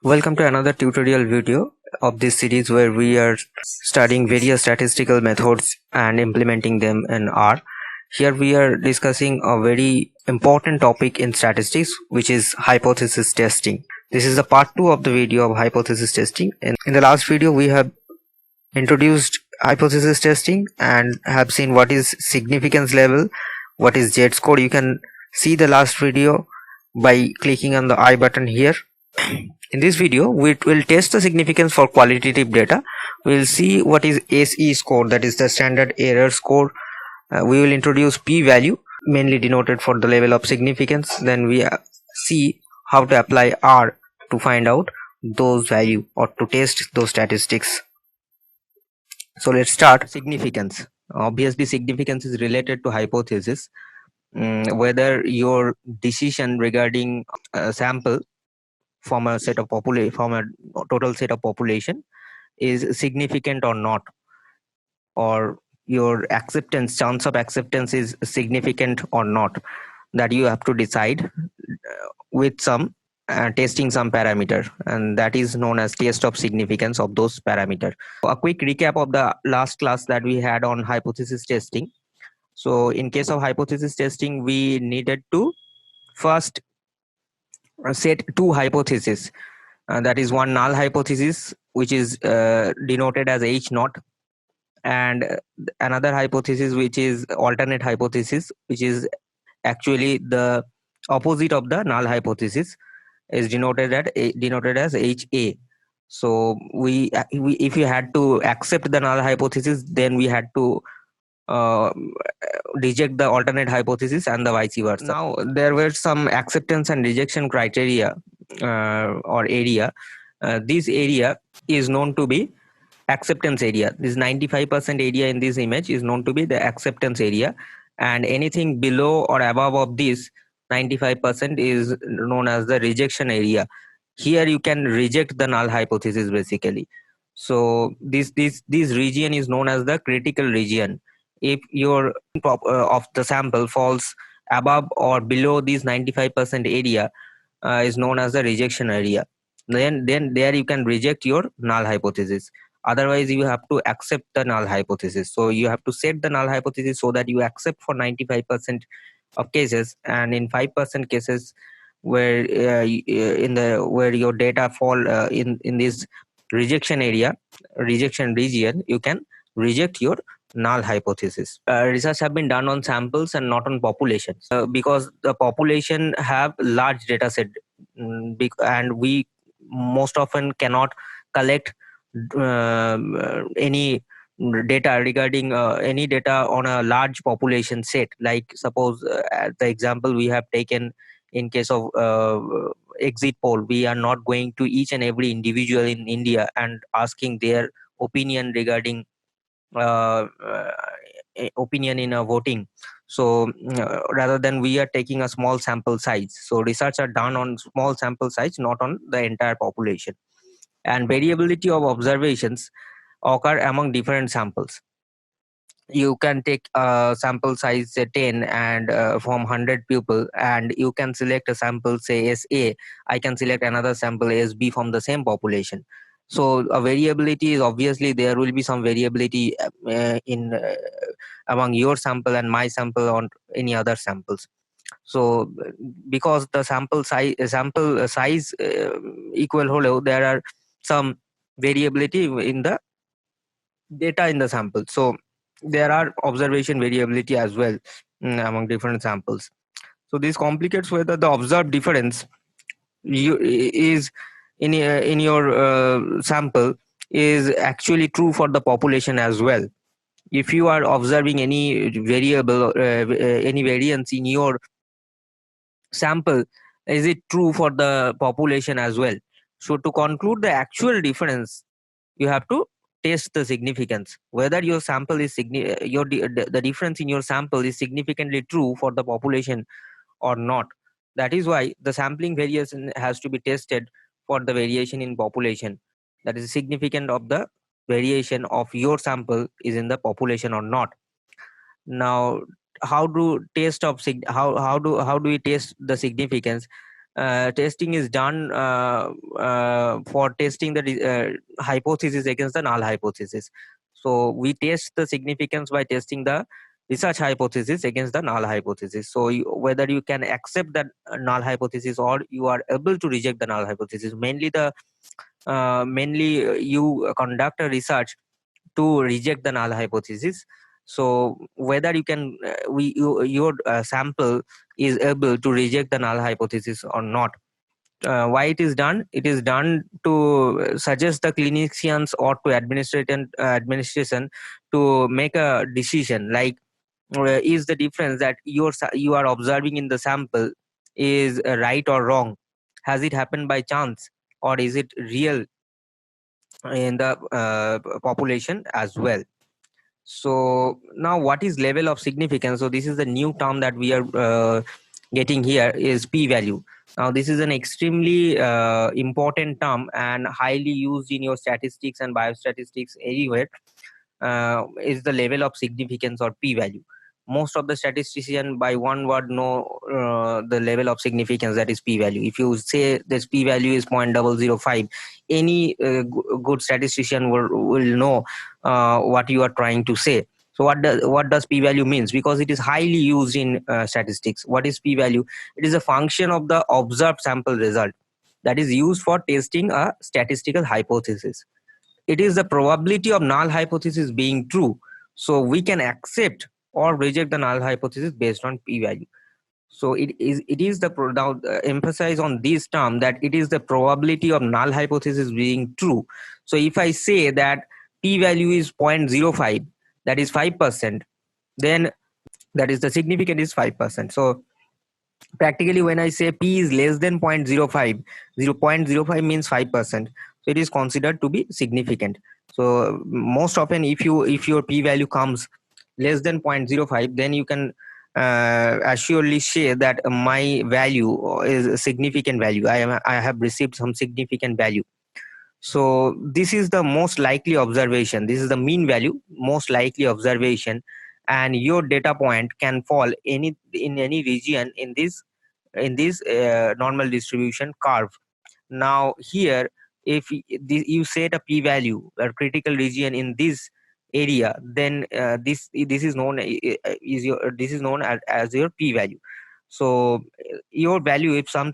Welcome to another tutorial video of this series where we are studying various statistical methods and implementing them in R. Here we are discussing a very important topic in statistics, which is hypothesis testing. This is the part 2 of the video of hypothesis testing. In the last video we have introduced hypothesis testing and have seen what is significance level, what is Z-score. You can see the last video by clicking on the I button here. In this video, we will test the significance for qualitative data. We will see what is SE score, that is the standard error score. We will introduce p-value, mainly denoted for the level of significance. Then we see how to apply R to find out those value or to test those statistics. So let's start. Significance. Obviously, significance is related to hypothesis. Whether your decision regarding a sample from a total set of population is significant or not, or your acceptance chance of acceptance is significant or not, that you have to decide with some testing some parameter, and that is known as test of significance of those parameter. A quick recap of the last class that we had on hypothesis testing. So in case of hypothesis testing, we needed to first set two hypotheses. That is one null hypothesis, which is denoted as H naught, and another hypothesis which is alternate hypothesis, which is actually the opposite of the null hypothesis, is denoted as HA. So if you had to accept the null hypothesis, then we had to uh, reject the alternate hypothesis and the vice versa. Now there were some acceptance and rejection criteria or area. This area is known to be acceptance area. This 95% area in this image is known to be the acceptance area, and anything below or above of this 95% is known as the rejection area. Here you can reject the null hypothesis basically. So this region is known as the critical region. If your of the sample falls above or below this 95% area, is known as the rejection area. Then there you can reject your null hypothesis. Otherwise you have to accept the null hypothesis. So you have to set the null hypothesis so that you accept for 95% of cases, and in 5% cases where where your data fall in this rejection region, you can reject your null hypothesis. Research have been done on samples and not on populations, because the population have large data set, and we most often cannot collect any data regarding any data on a large population set. Like suppose the example we have taken in case of exit poll, we are not going to each and every individual in India and asking their opinion regarding uh, uh, opinion in a voting. So rather than, we are taking a small sample size. So research are done on small sample size, not on the entire population. And variability of observations occur among different samples. You can take a sample size say 10 and from 100 people, and you can select a sample say SA. I can select another sample SB from the same population. So a variability is, obviously there will be some variability in among your sample and my sample on any other samples. So because the sample size equal hollow, there are some variability in the data in the sample. So there are observation variability as well among different samples. So this complicates whether the observed difference is in your sample is actually true for the population as well. If you are observing any variable, any variance in your sample, is it true for the population as well? So to conclude the actual difference, you have to test the significance, whether your sample is the difference in your sample is significantly true for the population or not. That is why the sampling variation has to be tested for the variation in population, that is significant of the variation of your sample is in the population or not. Now how do we test the significance? testing is done for testing the hypothesis against the null hypothesis. So we test the significance by testing the research hypothesis against the null hypothesis. So whether you can accept that null hypothesis or you are able to reject the null hypothesis. Mainly you conduct a research to reject the null hypothesis. So whether you can your sample is able to reject the null hypothesis or not. Why it is done? It is done to suggest the clinicians or to administration to make a decision, like is the difference that you are observing in the sample is right or wrong? Has it happened by chance, or is it real in the population as well? So now, what is level of significance? So this is the new term that we are getting here, is p-value. Now this is an extremely important term and highly used in your statistics and biostatistics anywhere. Is the level of significance, or p-value. Most of the statistician by one word know the level of significance, that is p-value. If you say this p-value is 0.005, any good statistician will know what you are trying to say. So what does p-value means? Because it is highly used in statistics. What is p-value? It is a function of the observed sample result that is used for testing a statistical hypothesis. It is the probability of null hypothesis being true. So we can accept or reject the null hypothesis based on p-value. So it is the now emphasize on this term, that it is the probability of null hypothesis being true. So if I say that p-value is 0.05, that is 5%, then that is the significance is 5%. So practically, when I say p is less than 0.05, 0.05 means 5%, so it is considered to be significant. So most often, if your p value comes less than 0.05, then you can assuredly say that my value is a significant value. I have received some significant value. So this is the most likely observation. This is the mean value, most likely observation, and your data point can fall in any region in this normal distribution curve. Now here, if you set a p-value, a critical region in this area, then this is known this is known as your p-value. So your value, if some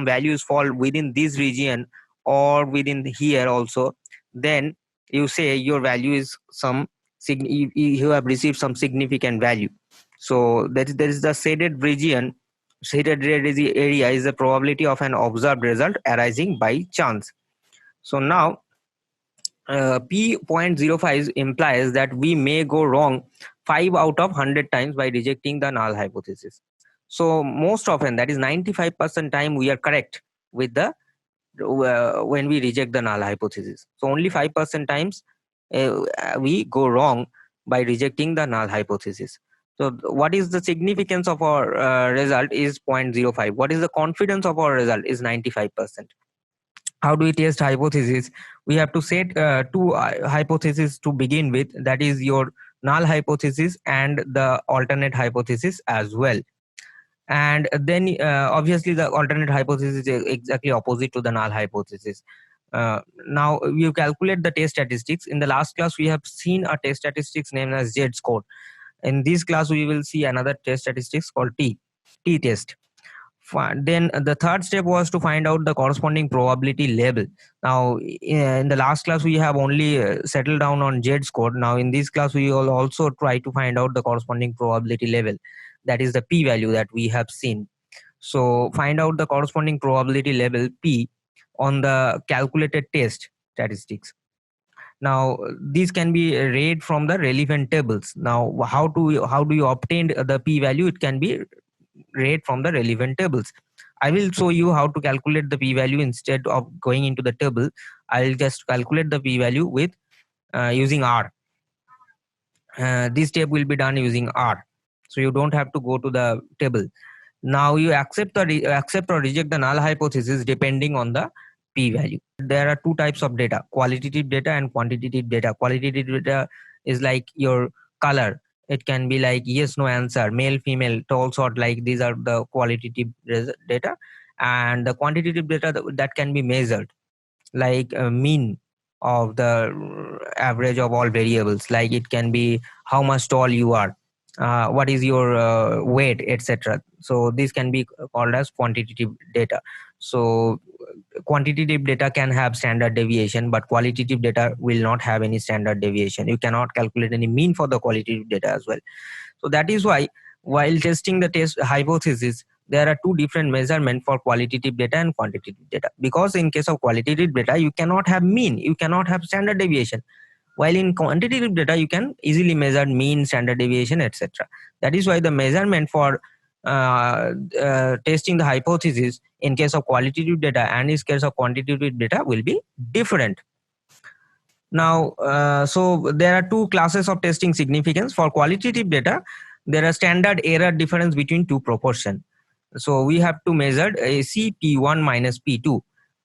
values fall within this region or within here also, then you say your value is you have received some significant value. So there is the shaded region. Shaded area is the probability of an observed result arising by chance. So now p.05 implies that we may go wrong 5 out of 100 times by rejecting the null hypothesis. So most often, that is 95% time, we are correct with the when we reject the null hypothesis. So only 5% times we go wrong by rejecting the null hypothesis. So what is the significance of our result is 0.05. What is the confidence of our result is 95%. How do we test hypothesis? We have to set two hypotheses to begin with, that is your null hypothesis and the alternate hypothesis as well. And then obviously the alternate hypothesis is exactly opposite to the null hypothesis. Now you calculate the test statistics. In the last class we have seen a test statistics named as Z score. In this class we will see another test statistics called t test. Then the third step was to find out the corresponding probability level. Now in the last class we have only settled down on Z score. Now in this class we will also try to find out the corresponding probability level, that is the p value that we have seen. So find out the corresponding probability level p on the calculated test statistics. Now these can be read from the relevant tables. Now how do you obtain the p value? It can be read from the relevant tables. I will show you how to calculate the p value. Instead of going into the table, I'll just calculate the p value with using r. This step will be done using r, so you don't have to go to the table. Now you accept or reject the null hypothesis depending on the p value. There are two types of data: qualitative data and quantitative data. Qualitative data is like your color. It can be like yes, no answer, male, female, tall, short. Like these are the qualitative data. and the quantitative data that can be measured, like mean of the average of all variables, like it can be how much tall you are, what is your weight, etc. So this can be called as quantitative data. So quantitative data can have standard deviation, but qualitative data will not have any standard deviation. You cannot calculate any mean for the qualitative data as well. So that is why while testing the test hypothesis, there are two different measurements for qualitative data and quantitative data. Because in case of qualitative data, you cannot have mean, you cannot have standard deviation. While in quantitative data, you can easily measure mean, standard deviation, etc. That is why the measurement for testing the hypothesis in case of qualitative data and in case of quantitative data will be different. Now, so there are two classes of testing significance. For qualitative data, there are standard error difference between two proportion. So we have to measure AC P1 minus P2.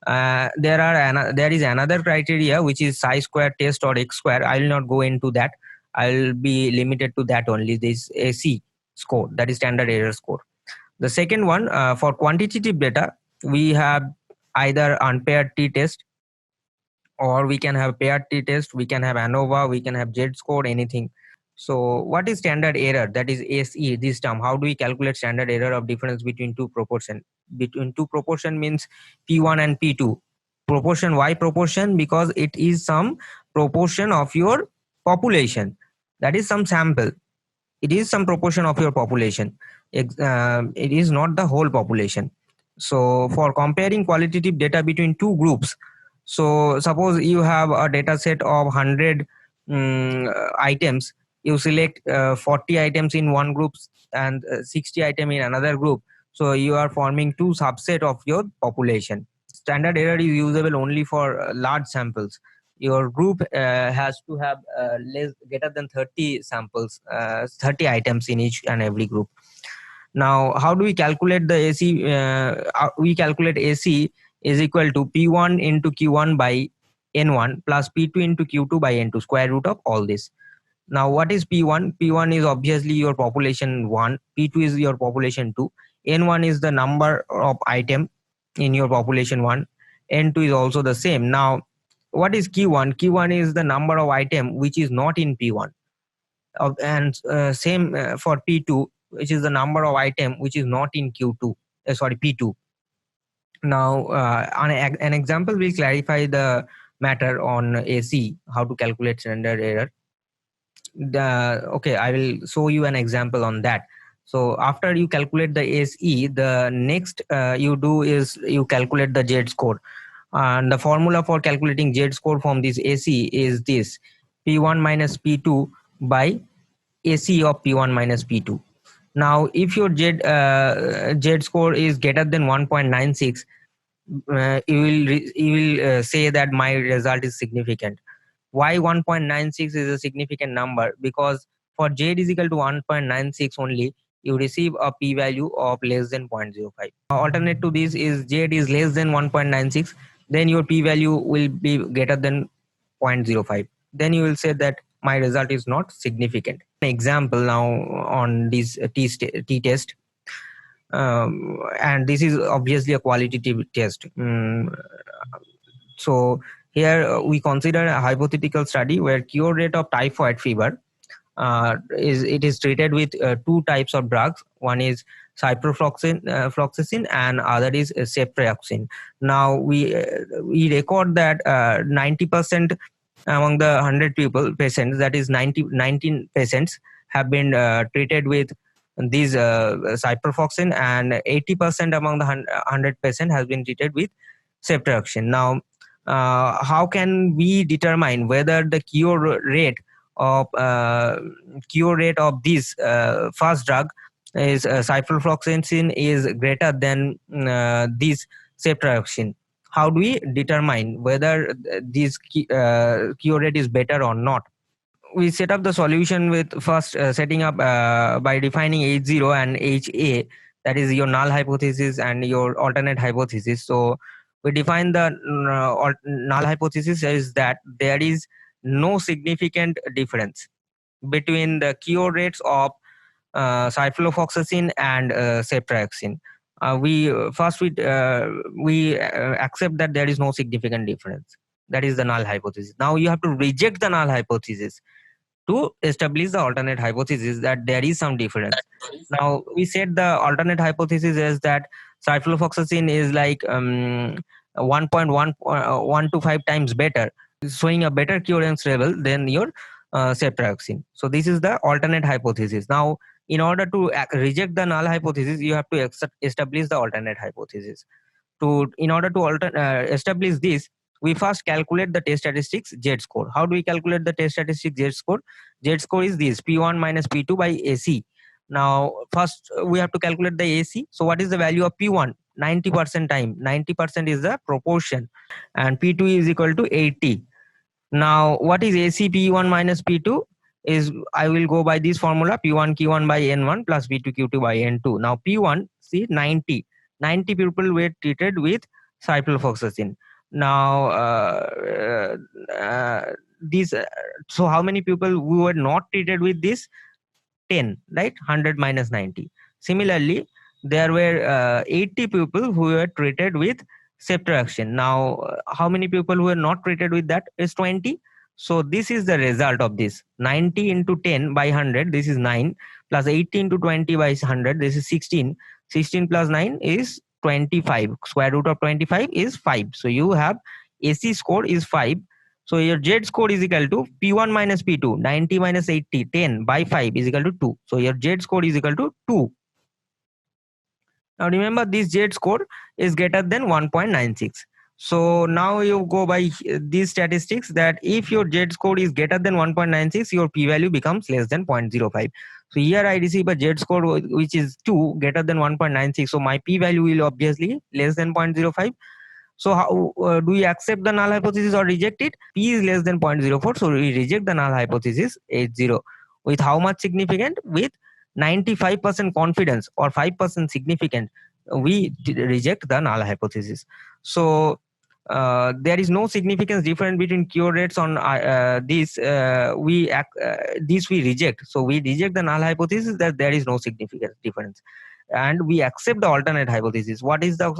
There is another criteria which is chi-square test or x square. I will not go into that. I will be limited to that only. This AC score, that is standard error score. The second one, for quantitative data, we have either unpaired t-test, or we can have paired t-test, we can have ANOVA, we can have z-score, anything. So what is standard error? That is SE, this term. How do we calculate standard error of difference between two proportion? Between two proportion means P1 and P2. Proportion, why proportion? Because it is some proportion of your population. That is some sample. It is some proportion of your population. It is not the whole population. So for comparing qualitative data between two groups, so suppose you have a data set of 100 items, you select 40 items in one group and 60 item in another group. So you are forming two subset of your population. Standard error is usable only for large samples. Your group has to have less greater than 30 samples, 30 items in each and every group. Now, how do we calculate the AC? We calculate AC is equal to P1 into Q1 by N1 plus P2 into Q2 by N2, square root of all this. Now, what is P1? P1 is obviously your population 1, P2 is your population 2, N1 is the number of item in your population 1, N2 is also the same. Now, what is Q1? Q1 is the number of item which is not in P1. And same for P2, which is the number of item which is not in Q2, sorry, P2. Now, on an example will clarify the matter on AC, how to calculate standard error. Okay, I will show you an example on that. So after you calculate the SE, the next you do is you calculate the Z score. And the formula for calculating Z score from this AC is this: P1 minus P2 by AC of P1 minus P2. Now, if your Z score is greater than 1.96, you will say that my result is significant. Why 1.96 is a significant number? Because for Z is equal to 1.96 only, you receive a p-value of less than 0.05. Alternate to this is Z is less than 1.96, then your p-value will be greater than 0.05. Then you will say that my result is not significant. An example now on this t-test, and this is obviously a qualitative test. So here we consider a hypothetical study where cure rate of typhoid fever is treated with two types of drugs. One is ciprofloxacin and other is ceftriaxone. Now we record that 90% among the 100 people patients, that is 19 patients, have been treated with these ciprofloxacin, and 80% among the 100 patients has been treated with ceftriaxone. Now, how can we determine whether the cure rate of this first drug is ciprofloxacin is greater than this ceftriaxone? How do we determine whether this cure rate is better or not? We set up the solution with first setting up by defining H0 and HA, that is your null hypothesis and your alternate hypothesis. So we define the null hypothesis is that there is no significant difference between the cure rates of ciprofloxacin and ceftriaxone. we accept that there is no significant difference. That is the null hypothesis. Now you have to reject the null hypothesis to establish the alternate hypothesis that there is some difference. Now we said the alternate hypothesis is that ciprofloxacin is like 1.1 times better, showing a better curance level than your ceftriaxone. So this is the alternate hypothesis. Now in order to reject the null hypothesis, you have to establish the alternate hypothesis. In order to establish this, we first calculate the test statistics Z score. How do we calculate the test statistics Z score? Z score is this: P1 minus P2 by AC. Now first we have to calculate the AC. So what is the value of P1? 90% time. 90% is the proportion, and P2 is equal to 80. Now what is AC P1 minus P2 is, I will go by this formula: P1 Q1 by N1 plus P2 Q2 by N2. Now P1, see, 90 people were treated with ciprofloxacin. Now so how many people who were not treated with this? 10, right? 100 minus 90. Similarly, there were 80 people who were treated with ceftriaxone. Now how many people who were not treated with that? Is 20. So this is the result of this: 90 into 10 by 100, this is 9, plus 80 into 20 by 100, this is 16. 16 plus 9 is 25. Square root of 25 is 5. So you have AC score is 5. So your Z score is equal to P1 minus P2, 90 minus 80, 10 by 5 is equal to 2. So your Z score is equal to 2. Now remember, this Z score is greater than 1.96. So now you go by these statistics that if your Z score is greater than 1.96, your p-value becomes less than 0.05. So here I receive a Z score which is 2, greater than 1.96. So my p-value will obviously less than 0.05. So how do we accept the null hypothesis or reject it? P is less than 0.04, so we reject the null hypothesis H0. With how much significant? With 95% confidence or 5% significant, we reject the null hypothesis. So there is no significance difference between cure rates on this. This we reject. So we reject the null hypothesis that there is no significant difference, and we accept the alternate hypothesis. What is the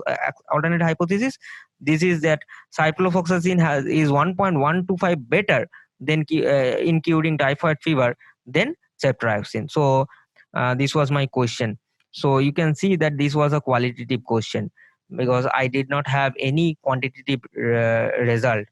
alternate hypothesis? This is that ciprofloxacin is 1.125 better than in curing typhoid fever than ceftriaxone. So this was my question. So you can see that this was a qualitative question because I did not have any quantitative result.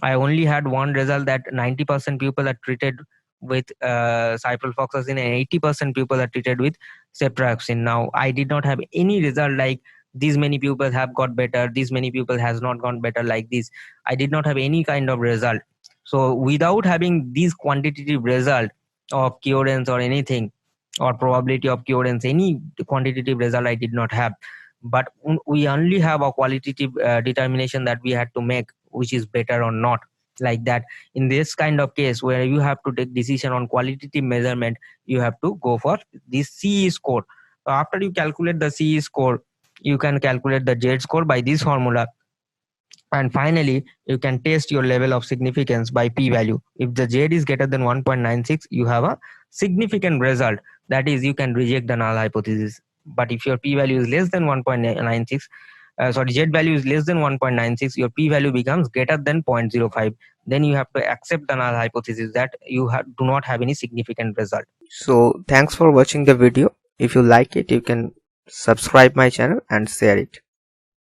I only had one result that 90% people are treated with ciprofloxacin and 80% people are treated with ceftriaxone. Now, I did not have any result like these many people have got better, these many people has not gone better like this. I did not have any kind of result. So, without having these quantitative result of curance or anything, or probability of curance, any quantitative result I did not have. But we only have a qualitative determination that we had to make, which is better or not, like that. In this kind of case where you have to take decision on qualitative measurement, you have to go for this CE score. So after you calculate the CE score, you can calculate the Z score by this formula, and finally you can test your level of significance by p-value. If the Z is greater than 1.96, you have a significant result, that is you can reject the null hypothesis. But if your p-value is less than 1.96, Z value is less than 1.96, your p-value becomes greater than 0.05. Then you have to accept the null hypothesis that you do not have any significant result. So thanks for watching the video. If you like it, you can subscribe my channel and share it.